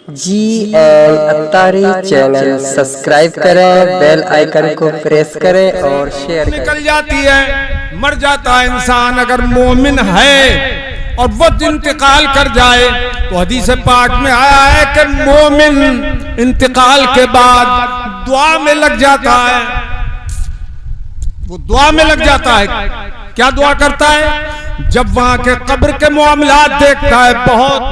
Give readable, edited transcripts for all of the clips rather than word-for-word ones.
GN Attari channel subscribe करें, bell icon को press करें और शेयर करें। निकल जाती है, मर जाता है इंसान अगर मोमिन है और वो इंतकाल कर जाए तो हदीस पाक में आया है कि मोमिन इंतकाल के बाद दुआ में लग जाता है। वो दुआ में लग जाता है। क्या दुआ करता है? जब वहां के कब्र के मामलात देखता है बहुत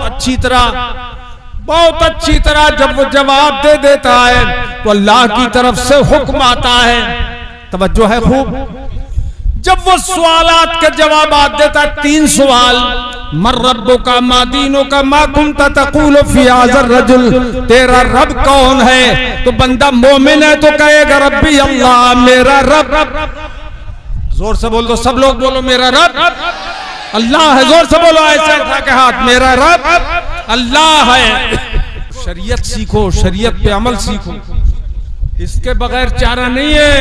अच्छी तरह जब वो जवाब दे देता है तो अल्लाह की तरफ से हुक्म आता है। तवज्जो है खूब। जब वो सवालात के जवाब देता है, 3 सवाल, मर रब्बुका मा दीनुका मा कुंता तक़ूलु फी हाज़र रजुल, तेरा रब कौन है? तो बंदा मोमिन है तो कहेगा रब्बी अल्लाह, मेरा रब। जोर से बोल दो, सब लोग बोलो मेरा रब अल्लाह है। जोर से बोलो, ऐसे उठा के हाथ, मेरा रब अल्लाह है। शरीयत सीखो, शरीयत पे अमल सीखो, इसके बगैर चारा नहीं है।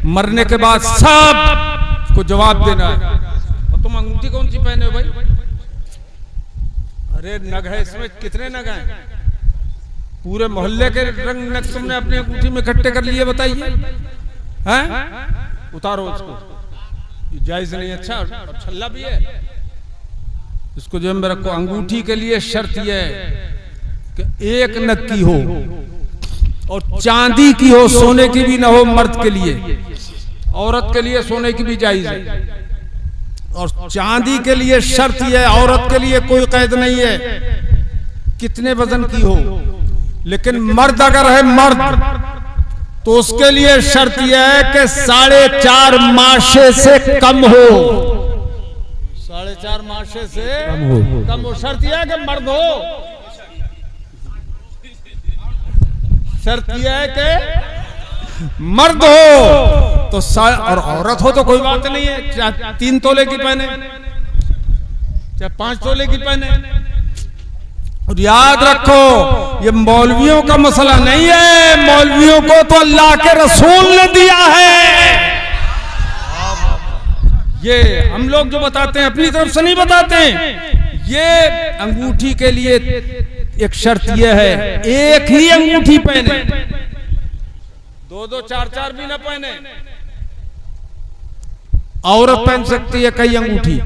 मरने के बाद सब को जवाब देना है। और तुम अंगूठी कौन सी पहने हो भाई? अरे नग है इसमें, कितने नग हैं? पूरे मोहल्ले के रंग नग तुमने अपनी अंगूठी में इकट्ठे कर लिए, बताइए। हैं? उतारो इसको, जायज नहीं। अच्छा छल्ला भी है, इसको जेब में रखो। अंगूठी के लिए शर्त यह है कि 1 नग की हो और चांदी की हो, सोने की भी ना हो। मर्द के लिए, औरत के लिए सोने की भी जायज है। और चांदी के लिए शर्त यह है, औरत के लिए कोई कैद नहीं है कितने वजन की हो। लेकिन मर्द अगर है मर्द तो उसके लिए शर्त यह है कि 4.5 माशे से कम हो। 4.5 माशे से कम हो। शर्त यह है कि मर्द हो। शर्त यह है कि मर्द हो तो और औरत हो तो कोई बात नहीं है, चाहे 3 तोले की पहने चाहे 5 तोले की पहने। और याद रखो, ये मौलवियों का मसला नहीं है। मौलवियों को तो अल्लाह के रसूल ने दिया है। ये हम लोग जो बताते हैं अपनी तरफ से नहीं बताते हैं। ये अंगूठी के लिए एक शर्त यह है, एक ही अंगूठी पहने, 2-2 4-4 भी ना पहने। औरत पहन सकती है कई अंगूठी।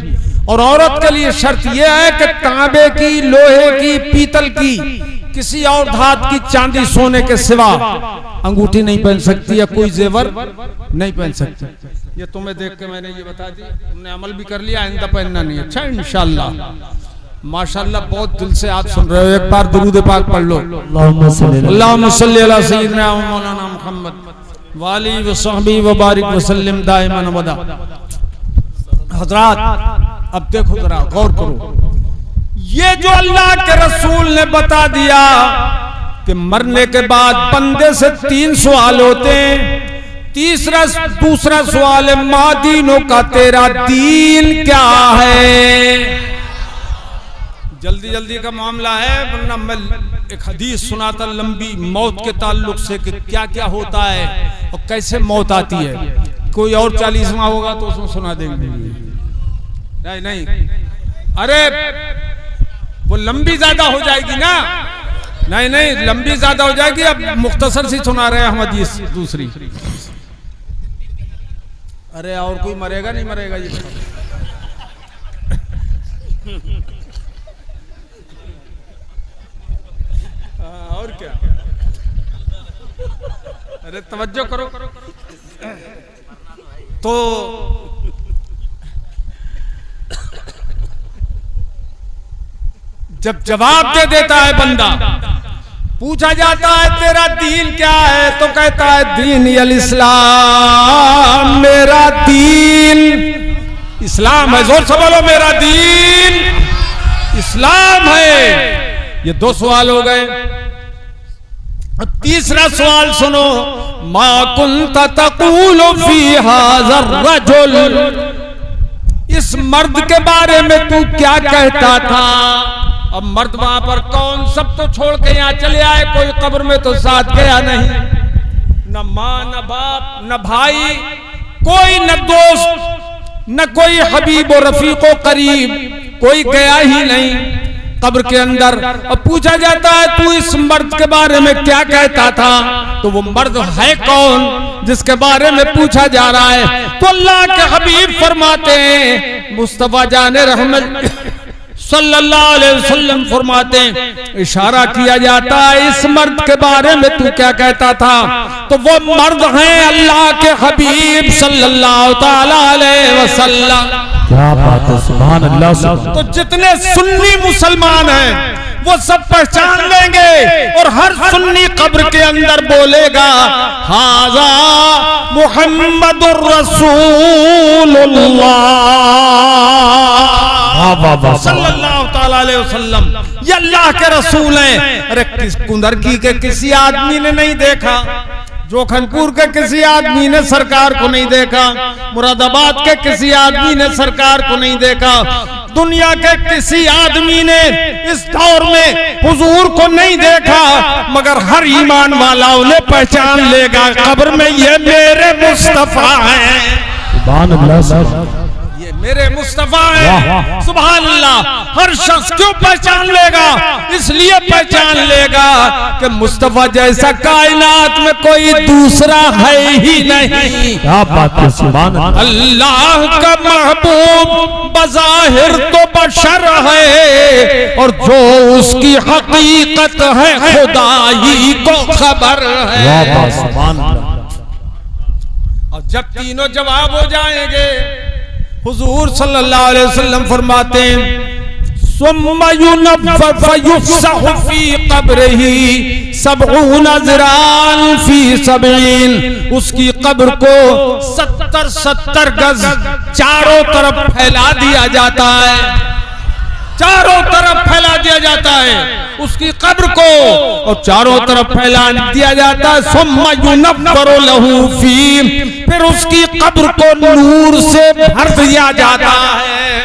और औरत के लिए शर्त यह है कि तांबे की, लोहे की, पीतल की, किसी और धात की, चांदी सोने के सिवा अंगूठी नहीं पहन सकती या कोई जेवर नहीं पहन सकती। ये तुम्हें देख के मैंने ये बता दी, तुमने अमल भी कर लिया, आइंदा पहनना नहीं। अच्छा इंशाअल्लाह, माशाअल्लाह, बहुत दिल से आप सुन रहे हो। एक बार दुरूद पाक पढ़ लो। अल्लाहुम्मा सल्ली अला सय्यिदिना व मौलाना मुहम्मद व आलिहि व सहबिहि व बारिक व सल्लिम दाइमन अबदा। हजरात, अब देखो जरा गौर करो, ये जो अल्लाह के रसूल ने बता दिया कि मरने के बाद बंदे से 3 सवाल होते हैं। दूसरा सवाल है, मा दीनों का, तेरा दीन क्या है? जल्दी जल्दी का मामला है, वरना मैं एक हदीस सुनाता लंबी मौत के ताल्लुक से कि क्या क्या होता है और कैसे मौत आती है। कोई और 40वां होगा तो उसमें सुना देंगे। नहीं, अरे वो लंबी ज्यादा हो जाएगी ना। नहीं, लंबी ज्यादा हो जाएगी। अब मुख्तसर सी सुना रहे हैं हम हदीस दूसरी। अरे और कोई मरेगा नहीं मरेगा ये? और क्या? अरे तवज्जो करो। तो जब जवाब दे देता है बंदा, पूछा जाता है तेरा दीन क्या है, तो कहता है दीन अल इस्लाम, मेरा दीन इस्लाम है। जोर से बोलो, मेरा दीन इस्लाम है। ये 2 सवाल हो गए। तीसरा सवाल सुनो, मा कुंता तक़ूलु फी हाज़र रजुल, इस मर्द के बारे में तू क्या कहता था? अब मर्द वहां पर कौन? सब तो छोड़ के यहाँ चले आए, कोई कब्र में तो साथ गया नहीं, न माँ न बाप न भाई, कोई न दोस्त न कोई हबीब और रफीक करीब, कोई गया ही नहीं। कब्र के अंदर, और पूछा जाता है तू इस मर्द के बारे में क्या कहता था, तो वो मर्द है कौन जिसके बारे में पूछा जा रहा है? तो अल्लाह के हबीब फरमाते हैं, मुस्तफा जाने रहमत सल्लल्लाहु अलैहि वसल्लम फरमाते हैं, इशारा किया जाता है इस मर्द के बारे में तू क्या कहता था, तो वो मर्द हैं अल्लाह के हबीब सल्लल्लाहु ताला अलैहि वसल्लम। क्या बात है, सुभान अल्लाह। तो जितने सुन्नी मुसलमान हैं वो सब पहचान लेंगे, और हर सुन्नी कब्र के अंदर बोलेगा, हाज़ा मुहम्मदुर रसूलुल्लाह सल्लल्लाहु ताला अलैहि वसल्लम, ये अल्लाह के रसूल हैं। अरे किस कुंदरकी के किसी आदमी ने नहीं देखा, जोखनपुर के किसी आदमी ने सरकार को नहीं देखा, मुरादाबाद के किसी आदमी ने सरकार को नहीं देखा, दुनिया के किसी आदमी ने इस दौर में हुजूर को नहीं देखा, मगर हर ईमान वाला उन्हें पहचान लेगा कब्र में, ये मेरे मुस्तफा हैं, सुभान अल्लाह, ये मेरे मुस्तफा हैं, सुभान अल्लाह। हर शख्स क्यों पहचान लेगा? इसलिए पहचान लेगा कि मुस्तफा जैसा कायनात में कोई दूसरा है ही नहीं। क्या बात है, सुभान अल्लाह का महबूब बज़ाहिर तो बशर है, और जो उसकी हकीकत है खुदा ही को खबर है। सुभान अल्लाह। और जब तीनों जवाब हो जाएंगे, हुजूर सल्लल्लाहु अलैहि वसल्लम फरमाते हैं, सुम्मा युनफ़्फ़फ़ फ़ी क़ब्रिही सबऊना ज़िरान फ़ी सबईन, उसकी कब्र को 70 गज चारों तरफ फैला दिया जाता है, चारों तरफ फैला दिया जाता है उसकी कब्र को, और चारों तरफ फैला दिया जाता है। सुम्मा युनव्वरु लहू फ़ी, फिर उसकी कब्र को नूर से भर दिया जाता है,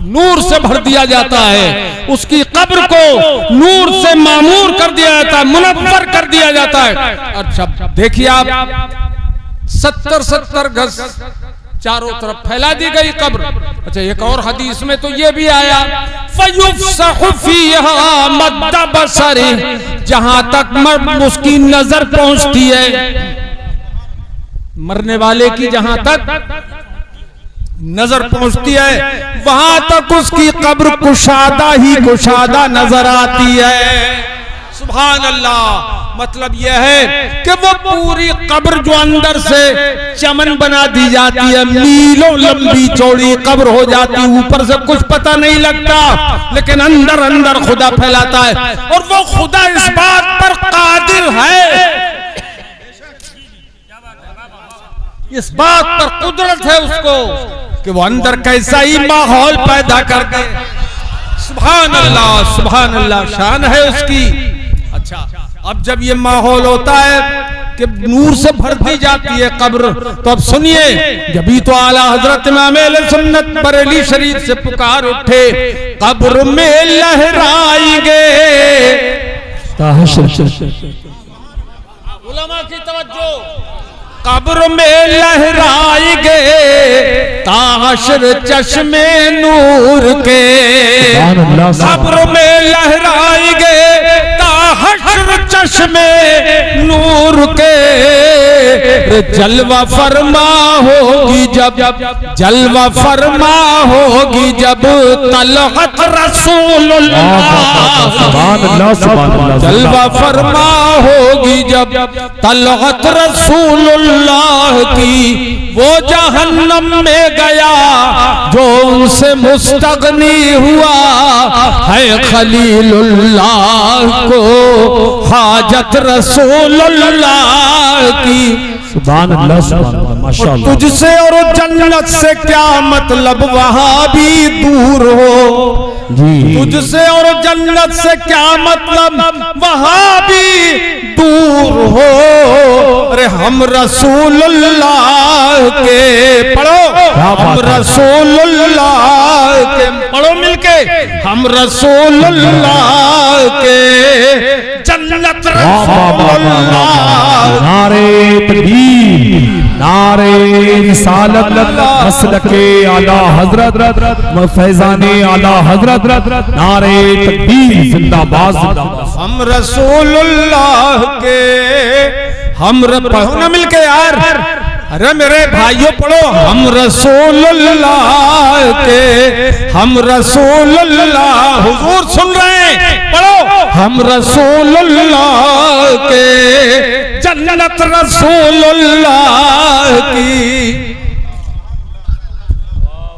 नूर से भर दिया जाता है, उसकी कब्र को नूर से मामूर कर दिया जाता है, मुनव्वर कर दिया जाता है। अच्छा देखिए आप, 70 गज चारों तरफ फैला दी गई कब्र। अच्छा एक और हदीस में तो ये भी आया, फयुफ़्सहु फ़ीहा मद्द बसरी, जहां तक उसकी नजर पहुंचती है, मरने वाले की जहां तक नजर पहुंचती है वहां तक उसकी कब्र कुशादा ही कुशादा नजर आती है। सुभान अल्लाह। मतलब यह है कि वो पूरी कब्र जो अंदर से चमन बना दी जाती है, मीलों लंबी चौड़ी कब्र हो जाती, ऊपर से कुछ पता नहीं लगता, लेकिन अंदर अंदर खुदा फैलाता है, और वो खुदा इस बात पर कादिर है, इस बात पर कुदरत है उसको कि वो अंदर कैसा ही माहौल पैदा कर दे। सुभान अल्लाह, सुभान अल्लाह, शान है उसकी। अच्छा अब जब ये माहौल होता है कि नूर से भर दी जाती है कब्र, तो अब सुनिए, जभी तो आला हजरत इमाम अहले सुन्नत बरेली शरीफ से पुकार उठे, कब्र में लहराएंगे। उलमा की तवज्जो, कब्र में लहराएंगे ताहशर चश्मे नूर के, कब्र में लहराएंगे ताहशर चश्मे नूर के, जलवा फरमा होगी जब, जलवा फरमा होगी जब तलहत रसूलुल्लाह, जलवा फरमा होगी जब तलहत रसूलुल्लाह की, वो जहन्नम में गया जो उनसे मुस्तगनी हुआ है, खलीलुल्लाह को हाजत रसूलुल्लाह की। सुभान अल्लाह, सुभान अल्लाह, माशाअल्लाह। तुझसे और जन्नत से क्या मतलब, वहां भी दूर हो जी, तुझसे और जन्नत से क्या मतलब, वहां भी दूर हो। अरे हम रसूलुल्लाह के, पढ़ो, हम रसूलुल्लाह के, पढ़ो मिलके, हम रसूलुल्लाह के जन्नत रसूलुल्लाह, नारे तकबीर, नारे रिसालत मसलके आला हजरत फैजाने आला हजरत नारे तकबीर जिंदाबाद जिंदाबाद। हम रसूलुल्लाह के पढ़ो ना मिलके यार, अरे मेरे भाइयों पढ़ो, हम रसूलुल्लाह के हुजूर सुन रहे हैं, पढ़ो, हम रसूलुल्लाह के जन्नत रसूलुल्लाह की।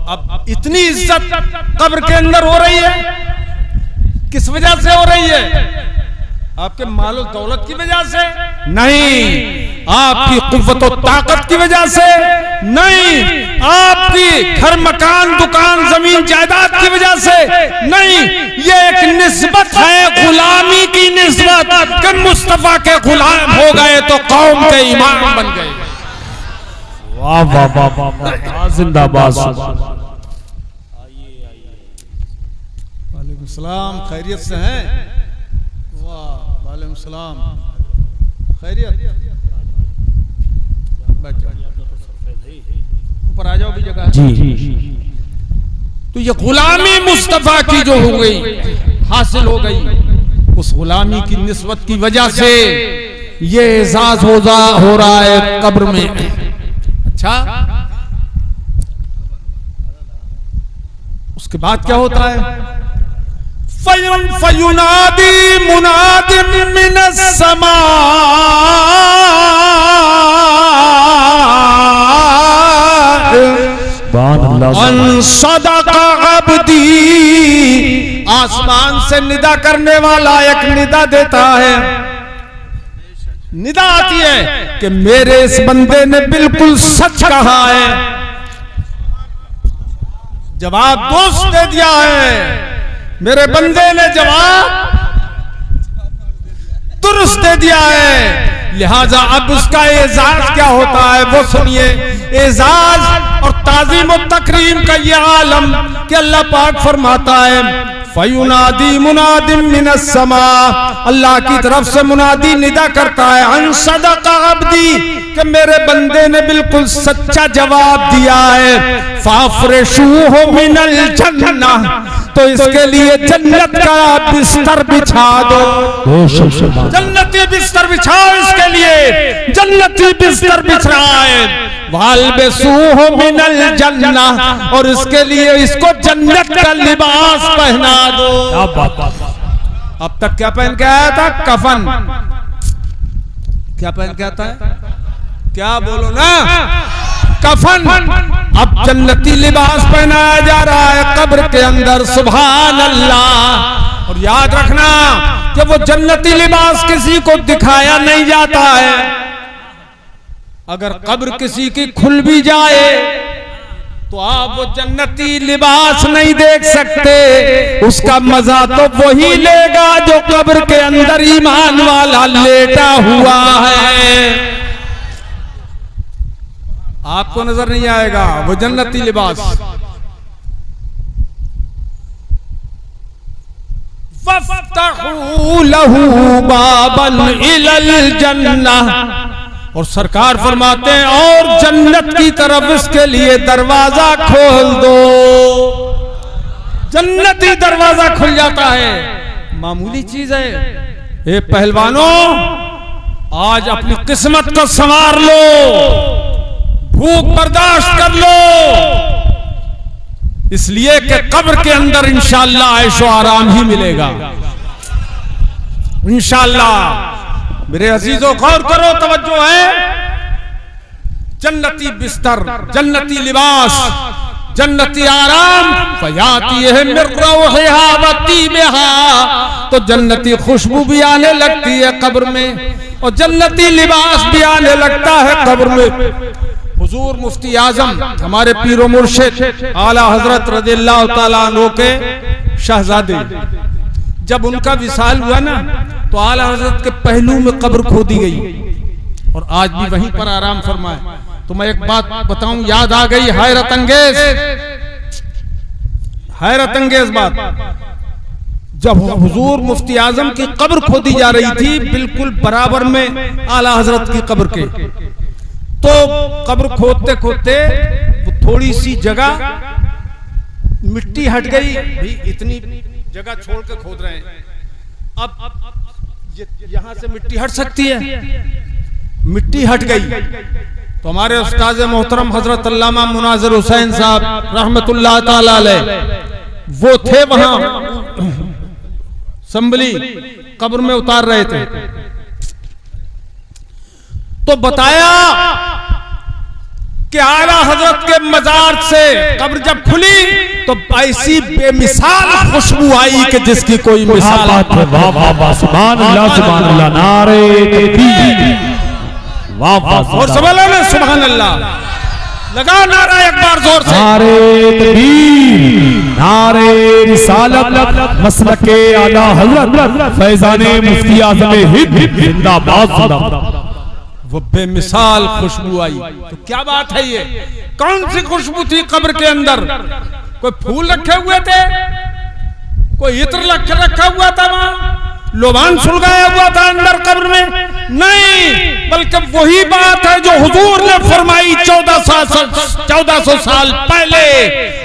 अब इतनी इज्जत कब्र के अंदर हो रही है, किस वजह से हो रही है? आपके मालो दौलत की वजह से नहीं, आपकी कुव्वत और ताकत की वजह से नहीं, आपकी घर मकान दुकान जमीन जायदाद की वजह से नहीं, ये एक निस्बत है, गुलामी की निस्बत कि मुस्तफा के गुलाम हो गए तो कौम के इमाम बन गए। वाह वाह वाह वाह, जिंदाबाद। वालेकुम सलाम, खैरियत से हैं? वाह, वालेकुम सलाम, खैरियत। ऊपर आ जाओ भी जगह जी। तो ये गुलामी मुस्तफा की जो हो गई, हासिल हो गई, उस गुलामी की निस्बत की वजह से ये एजाज हो रहा है कब्र में। अच्छा, उसके बाद क्या होता है? फयुनादी मुनादिम मिनस समा सदका अब्दी, आसमान से निदा करने वाला एक निदा देता है, निदा आती है कि मेरे इस बंदे ने बिल्कुल सच कहा है, जवाब दुरुस्त दे दिया है, मेरे बंदे ने जवाब दुरुस्त दे दिया है। लिहाजा अब उसका एजाज क्या होता है वो सुनिए। एजाज और ताज़ीम और तकरीम का ये आलम कि अल्लाह पाक फरमाता है फयुनादी मुनादिम मिनस समा, अल्लाह की तरफ से मुनादी निदा करता है अन सदका अब्दी, कि मेरे बंदे ने बिल्कुल सच्चा जवाब दिया है। फाफरेशूहु मिनल जन्नह, तो इसके लिए जन्नत का बिस्तर बिछा दो, जन्नती बिस्तर बिछाओ, इसके लिए जन्नती बिस्तर बिछ रहा है। वालबसूहु मिनल जन्नह, और इसके लिए इसको जन्नत का लिबास पहना दो। अब तक क्या पहन के आया था? कफन। क्या पहन के आता है? क्या बोलो ना? कफन। अब जन्नती लिबास पहनाया जा रहा है कब्र के अंदर। सुभान अल्लाह। और याद रखना कि वो जन्नती लिबास किसी को दिखाया नहीं जाता है। अगर कब्र किसी की खुल भी जाए तो आप वो जन्नती लिबास नहीं देख सकते। उसका मजा तो वही लेगा जो कब्र के अंदर ईमान वाला लेटा हुआ है। आपको नजर नहीं आएगा वो जन्नती लिबास। वफ्तहू लहू बाबन इलल जन्नह, और सरकार फरमाते हैं और जन्नत की तरफ इसके लिए दरवाजा खोल दो। जन्नती दरवाजा खुल जाता है। मामूली चीज है। ए पहलवानों, आज अपनी किस्मत को संवार लो, भूख बर्दाश्त कर लो, इसलिए कि कब्र के अंदर इंशाअल्लाह ऐशो आराम ही मिलेगा इंशाअल्लाह। मेरे अजीजों गौर करो, तवज्जो है। जन्नती बिस्तर, जन्नती लिबास, जन्नती आराम, फयाती है मिर्रौहिहा वतीबिहा, तो जन्नती खुशबू भी आने लगती है कब्र में, और जन्नती लिबास भी आने लगता है कब्र में। हुजूर मुफ्ती आजम हमारे पीरो मुर्शिद आला हजरत रज़ियल्लाहु ताला अन्हु के शहजादे, जब उनका विसाल हुआ ना तो आला हजरत के पहलू में कब्र खोदी गई और आज भी वहीं पर आराम फरमाए। तो मैं एक बात बताऊं, याद आ गई, हैरत अंगेज बात। जब हुजूर मुफ्ती आजम की कब्र खोदी जा रही थी बिल्कुल बराबर में आला हजरत की कब्र के, तो कब्र खोदते खोदते वो थोड़ी सी जगह मिट्टी हट गई, भी इतनी जगह छोड़ के खोद रहे हैं, अब यहां से मिट्टी हट सकती है, मिट्टी हट गई। तो हमारे उस्ताद मोहतरम हजरत अल्लामा मुनाज़िर हुसैन साहब रहमतुल्लाह ताला अलैह वो थे वहां, संभली कब्र में उतार रहे थे। तो बताया कि आला हजरत के मजार से कब्र जब खुली तो ऐसी बेमिसाल खुशबू आई कि जिसकी कोई मिसाल। वाह वाह वाह, सुभान अल्लाह सुभान अल्लाह, नारे तकबीर, वाह वाह, और सुभान अल्लाह, लगा नारा एक बार जोर से, नारे तकबीर, नारे रिसालत, मसलके आला हजरत फैजाने मुफ्ती आज़म हिंद जिंदाबाद जिंदाबाद। वो बेमिसाल खुशबू आई। तो क्या बात है, ये कौन सी खुशबू थी कब्र के अंदर? कोई फूल रखे हुए थे, कोई इत्र रखा हुआ था, वहां लोबान सुलगाया हुआ था अंदर कब्र में? नहीं, बल्कि वही बात है जो हुजूर ने फरमाई 1400 साल पहले,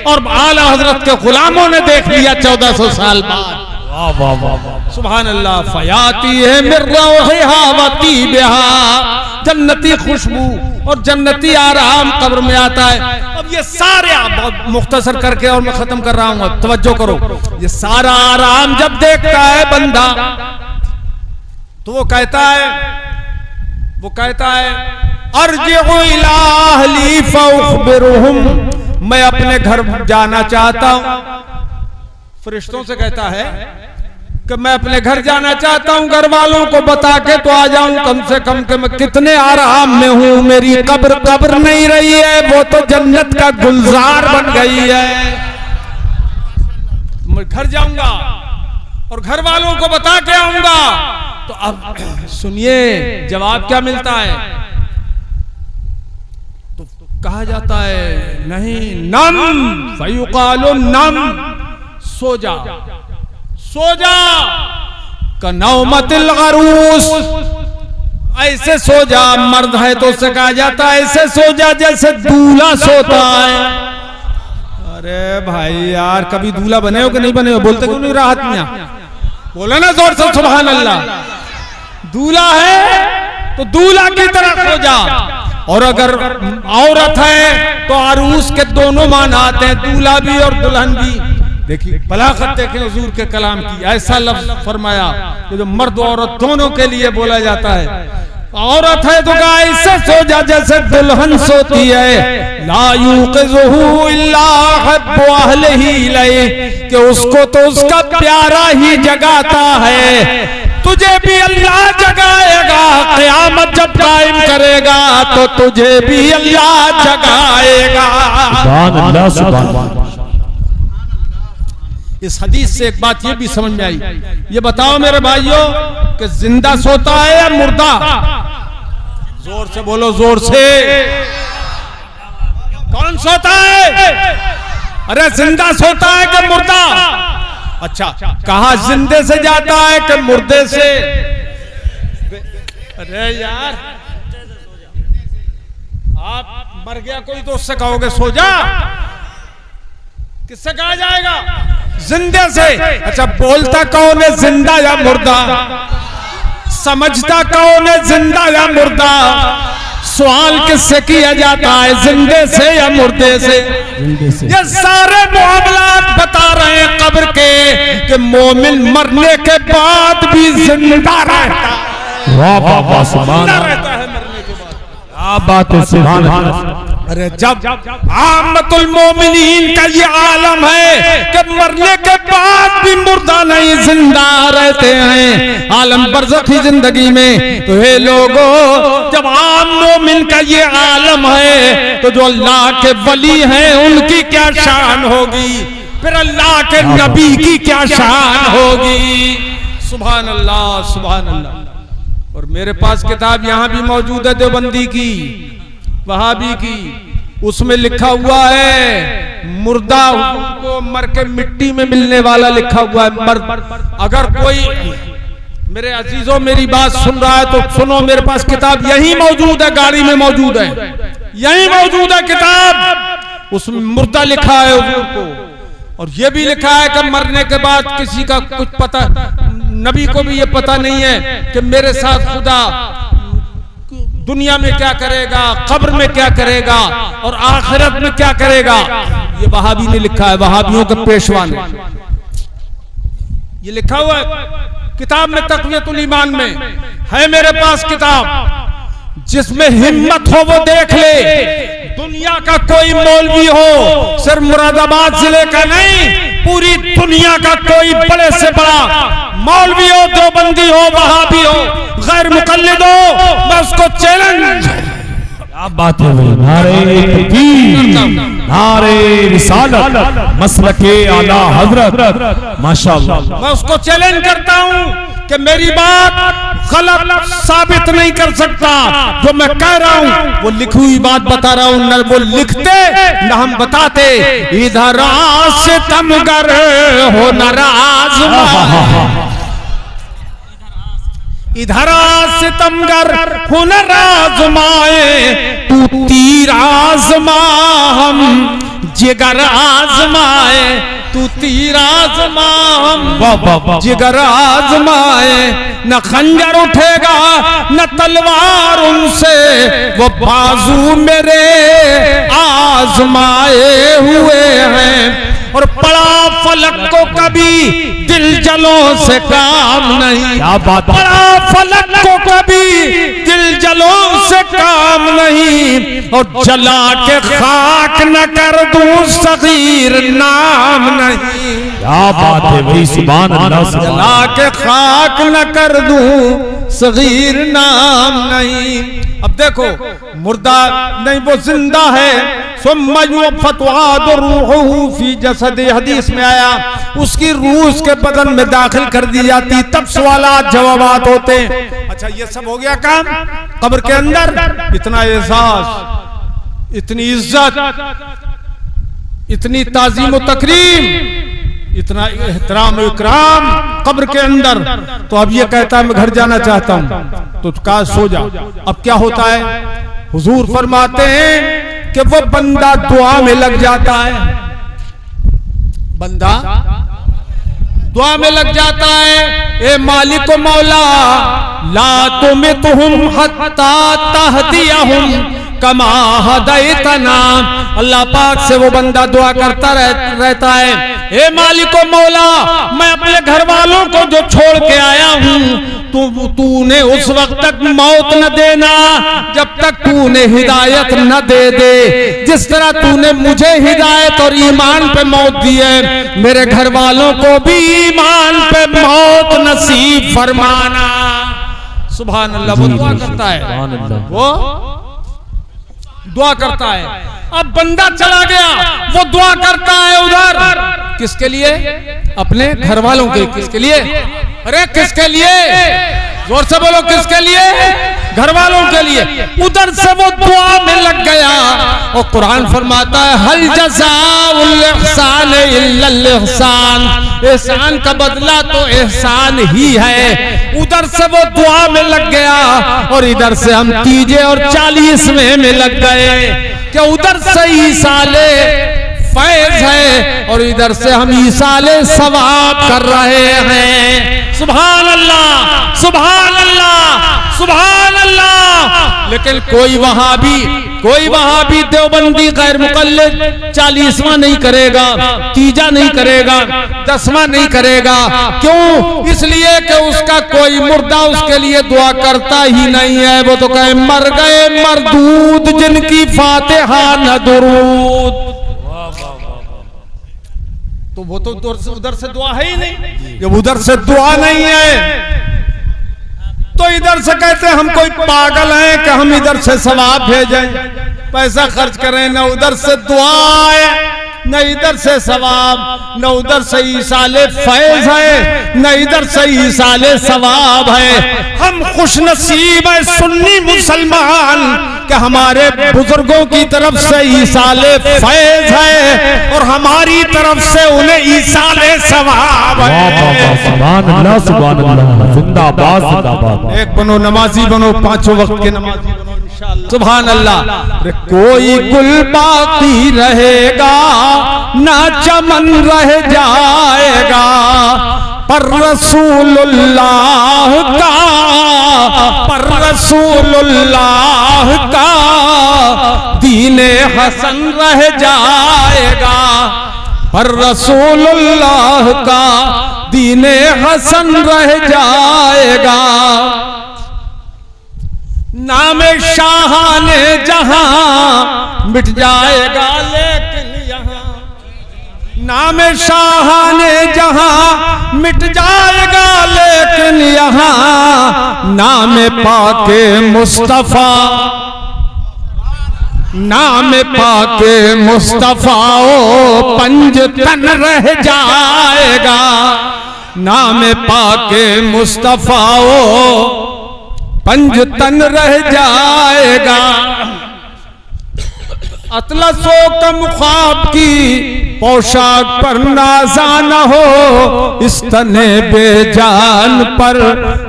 और आला हजरत के गुलामों ने देख लिया 1400 साल बाद। वाह वाह वाह, सुभान अल्लाह। फयाती है मिर्रवती बिहा, जन्नती खुशबू और जन्नती आराम कब्र में आता है। अब ये सारे, बहुत मुख्तसर करके और मैं खत्म कर रहा हूं, तवज्जो करो, ये सारा आराम जब देखता है बंदा तो वो कहता है अर्जिउ इला अहली फउखबिरुहुम, मैं अपने घर जाना चाहता हूं। फरिश्तों से कहता है कि मैं अपने घर जाना चाहता हूं, घर वालों को बता के तो आ जाऊं कम से कम कि मैं कितने आराम में हूं। मेरी कब्र नहीं रही है, वो तो जन्नत का गुलजार बन गई है। मैं घर जाऊंगा और घर वालों को बता के आऊंगा। तो अब सुनिए जवाब क्या मिलता है। तो कहा जाता है नहीं, नम फयुकालो नम, सो जा कनौमतिल अरूस, ऐसे सो जा। मर्द है तो उससे कहा जाता है ऐसे सो जा जैसे दूल्हा सोता है। अरे भाई यार, कभी दूल्हा बने हो कि नहीं बने हो? बोलते क्यों नहीं राहत मियां? बोला ना जोर से सुभान अल्लाह। दूल्हा है तो दूल्हा की तरह सो जा, और अगर औरत है तो अरूस के दोनों माना आते हैं, दूल्हा भी और दुल्हन भी। देखिए बलागत देखें हुजूर के कलाम की, ऐसा लफ्ज फरमाया कि जो मर्द औरत दोनों के लिए बोला जाता है। औरत है तो ऐसे सो जा जैसे दुल्हन सोती है। ला युक़िज़ुहु इल्ला हब्बु अहलिही इलैहि, कि उसको तो उसका प्यारा ही जगाता है। तुझे भी अल्लाह जगाएगा, क़यामत जब कायम करेगा तो तुझे भी अल्लाह जगाएगा। सुभान अल्लाह सुभान अल्लाह। इस हदीस से एक बात ये भी समझ में आई। ये बताओ मेरे भाइयों कि जिंदा सोता है या मुर्दा? जोर से बोलो, जोर से। कौन सोता है? अरे जिंदा सोता है कि मुर्दा? अच्छा, कहा जिंदे से जाता है कि मुर्दे से? अरे यार, आप मर गया कोई तो उससे कहोगे सो जा, किससे कहा जाएगा? जिंदे से। अच्छा, बोलता कौन है, जिंदा या मुर्दा? समझता कौन है, जिंदा या मुर्दा? सवाल किससे किया जाता है, जिंदे से या मुर्दे से? ये सारे मामलात बता रहे हैं कब्र के कि मोमिन मरने के बाद भी जिंदा रहता है। वाह वाह वाह, सुभान जिंदा रहता है मरने के बाद। क्या बात है, सुभान अल्लाह। अरे जब आमतुल मोमिनीन का ये आलम है कि मरने के बाद भी मुर्दा नहीं, जिंदा रहते हैं आलम बरज़खी जिंदगी में। तो हे लोगों, जब आम मोमिन का ये आलम है तो जो अल्लाह के वली हैं उनकी क्या शान होगी, फिर अल्लाह के नबी की क्या शान होगी। सुभान अल्लाह सुभान अल्लाह। और मेरे पास किताब यहाँ भी मौजूद है देवबंदी की, वहाबी की, उसमें लिखा हुआ है मुर्दा को मर के मिट्टी में मिलने वाला लिखा हुआ है। मर्द अगर कोई मेरे अजीजों मेरी बात सुन रहा है तो सुनो, मेरे पास किताब यही मौजूद है, गाड़ी में मौजूद है, यही मौजूद है किताब। उसमें मुर्दा लिखा है हुजूर को, और ये भी लिखा है कि मरने के बाद किसी का कुछ पता, नबी को भी ये पता नहीं है कि मेरे साथ खुदा दुनिया में क्या करेगा, कब्र में क्या करेगा और आखिरत में क्या करेगा। ये वहाबी ने लिखा है, वहाबियों के पेशवा ने ये लिखा हुआ है किताब में, तक़वियतुल ईमान में है मेरे पास किताब। जिसमें हिम्मत हो वो देख ले। दुनिया का कोई मौलवी हो, सिर्फ मुरादाबाद जिले का नहीं, पूरी दुनिया का कोई बड़े से बड़ा मौलवी हो, देवबंदी हो, वहाबी हो, गैर मुक़ल्लिद हो, मैं उसको चैलेंज। क्या बात है भाई, नारे तकबीर, नारे रिसालत, मसलके आला हजरत, माशाअल्लाह। मैं उसको चैलेंज करता हूं कि मेरी बात गलत साबित नहीं कर सकता। जो मैं कह रहा हूं वो लिखी हुई बात बता रहा हूं, न वो लिखते न हम बताते। इधर से तमगर हो नाराज, इधर सितमगर हुनर आजमाए, तू तीर आजमा हम जिगर आजमाए, तू तीर आजमा हम जिगर आजमाए। न खंजर उठेगा न तलवार उनसे, वो बाजू मेरे आजमाए हुए हैं। और पड़ा फलक को कभी दिल जलों से काम नहीं, पड़ा फलक को कभी दिल जलों से काम नहीं। और जला के खाक न कर दूं सगीर नाम नहीं। क्या बात है भाई, सुभान अल्लाह। जला के खाक न कर दूं सगीर नाम नहीं। अब देखो, मुर्दा नहीं वो जिंदा है। हदीस में आया उसकी रूह उसके बदन में दाखिल कर दी जाती, तब सवालात जवाबात होते। अच्छा, ये सब हो गया काम। कब्र के अंदर इतना एहसास, इतनी इज्जत, इतनी ताजीम व तकरीम, इतना एहतराम इकराम कब्र के अंदर। तो अब ये कहता है मैं घर जाना चाहता हूं, तो कहा सो जा। अब क्या होता है, हुजूर फरमाते हैं कि वो बंदा दुआ में लग जाता है, बंदा दुआ में लग जाता है। ए मालिक व मौला ला तुमितहुम हत्ता तहदियहुम कमा हदैतना। अल्लाह पाक से वो बंदा दुआ करता रहता है, ए मालिक व मौला मैं अपने घर वालों को जो छोड़ के आया हूँ, तूने उस वक्त तक मौत न देना जब तक तूने हिदायत न दे दे। जिस तरह तूने मुझे हिदायत और ईमान पे मौत दी है, मेरे घर वालों को भी ईमान पे मौत नसीब फरमाना। सुभान अल्लाह। वो दुआ करता है, वो दुआ करता है। अब बंदा चला गया, वो दुआ करता है उधर किसके लिए, अपने घर वालों के। किसके लिए, अरे किसके लिए, जोर से बोलो, किसके लिए, घर वालों के लिए। उधर से वो दुआ में लग गया। और कुरान फरमाता है हल जज़ाउल इहसान इल्लल इहसान, एहसान का बदला तो एहसान ही है। उधर से वो दुआ में लग गया और इधर से हम तीजे और 40वें में लग गए कि उधर से ईसाले फैज है और इधर से हम ईसाले सवाब कर रहे हैं। सुभान अल्लाह, सुभान अल्लाह, सुभान अल्लाह। लेकिन कोई वहाबी देवबंदी गैर मुक़ल्लिद 40वां नहीं करेगा, तीजा नहीं करेगा, 10वां नहीं करेगा। क्यों? इसलिए कि उसका कोई मुर्दा उसके लिए दुआ करता ही नहीं है। वो तो कहे मर गए मरदूद जिनकी फातिहा न दुरूद। तो वो तो उधर से दुआ है ही नहीं। जब उधर से दुआ नहीं है तो इधर से कहते हम कोई पागल हैं कि हम इधर से सवाब भेजें, पैसा खर्च करें। न उधर से दुआ है, न इधर से सवाब, न उधर से ईसाले फैज है, न इधर से ईसाले सवाब है। हम खुशनसीब है सुन्नी मुसलमान कि हमारे बुजुर्गों की तरफ से ईसाले फैज है और हमारी तरफ से उन्हें ईसाले सवाब है। सुभान अल्लाह सुभान अल्लाह, जिंदाबाद जिंदाबाद। एक बनो नमाजी बनो, पांचों वक्त के नमाजी बनो इंशाअल्लाह। सुभान अल्लाह। कोई गुल बाकी रहेगा ना चमन रह जाएगा, पर रसूलुल्लाह का दीने हसन रह जाएगा, पर रसूलुल्लाह का दीने हसन रह जाएगा। नाम शाहाने जहां मिट जाएगा लेकिन यहाँ, नाम शाहाने जहां मिट जाएगा लेकिन यहाँ नाम पाके मुस्तफा, नाम पाके मुस्तफा ओ पंजतन रह जाएगा, नाम पाके मुस्तफा ओ पंजतन रह जाएगा। अतलसो कम ख्वाब की पोशाक पर नाजा न हो, इस तने बेजान पर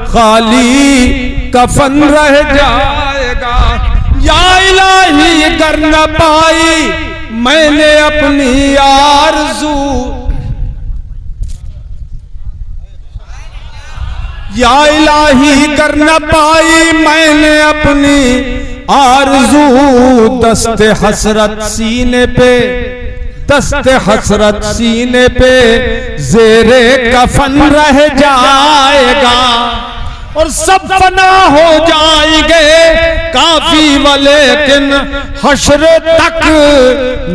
खाली कफन रह जाएगा। या इलाही कर न पाई मैंने अपनी आरज़ू, या इलाही कर न पाई मैंने अपनी आरज़ू, दस्ते हसरत सीने पे, दस्ते हसरत सीने पे ज़ेरे कफन रह जाएगा। और सब फना हो जाएंगे काफी लेकिन हश्र तक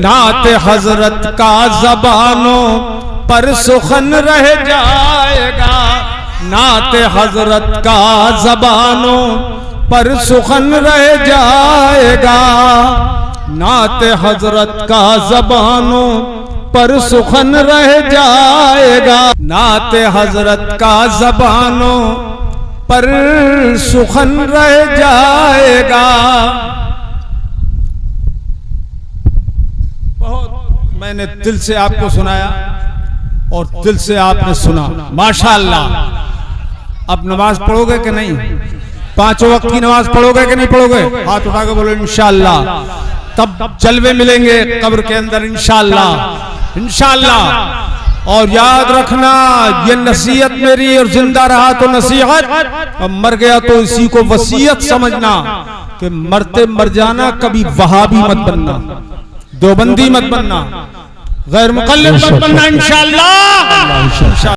नाते हजरत का ज़बानों पर सुखन रह जाएगा, नाते हजरत का ज़बानों पर सुखन रह जाएगा, नाते हजरत का ज़बानों पर सुखन रह जाएगा, नाते हजरत का ज़बानों पर सुखन रह जाएगा। बहुत मैंने दिल से आपको सुनाया और दिल से आपने सुना, माशाअल्लाह। अब नमाज पढ़ोगे कि नहीं? पांचों वक्त की नमाज पढ़ोगे कि नहीं पढ़ोगे? हाथ उठा के बोलो इंशाअल्लाह। तब जलवे मिलेंगे कब्र के अंदर इंशाअल्लाह, इंशाअल्लाह। और याद रखना ये नसीहत मेरी, और जिंदा रहा तो नसीहत, और मर गया तो इसी को वसीयत समझना कि मरते मर जाना, कभी वहाबी मत बनना, देवबंदी मत बनना, गैर मुक़ल्लिद मत बनना इंशाअल्लाह।